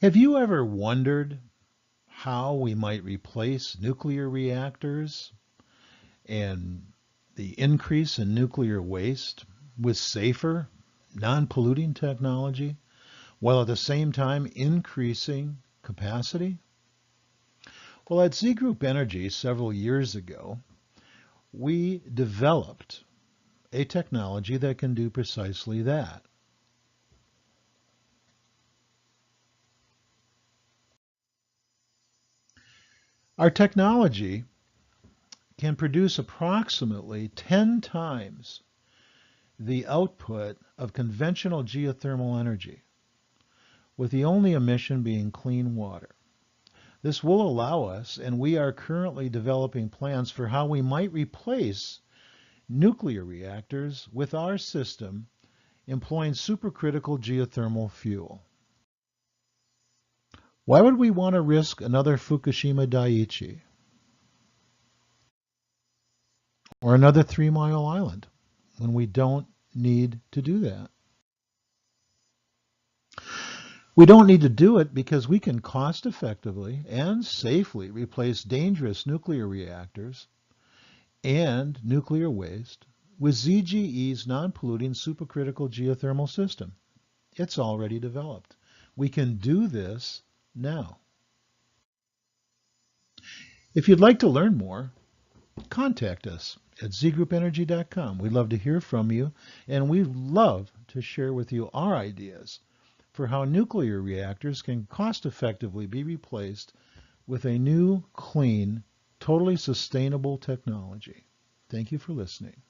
Have you ever wondered how we might replace nuclear reactors and the increase in nuclear waste with safer, non-polluting technology while at the same time increasing capacity? Well, at Z Group Energy several years ago, we developed a technology that can do precisely that. Our technology can produce approximately 10 times the output of conventional geothermal energy, with the only emission being clean water. This will allow us, and we are currently developing plans for how we might replace nuclear reactors with our system employing supercritical geothermal fuel. Why would we want to risk another Fukushima Daiichi or another 3 Mile Island when we don't need to do that? We don't need to do it because we can cost effectively and safely replace dangerous nuclear reactors and nuclear waste with ZGE's non-polluting supercritical geothermal system. It's already developed. We can do this now. If you'd like to learn more, contact us at zgroupenergy.com. We'd love to hear from you, and we'd love to share with you our ideas for how nuclear reactors can cost effectively be replaced with a new, clean, totally sustainable technology. Thank you for listening.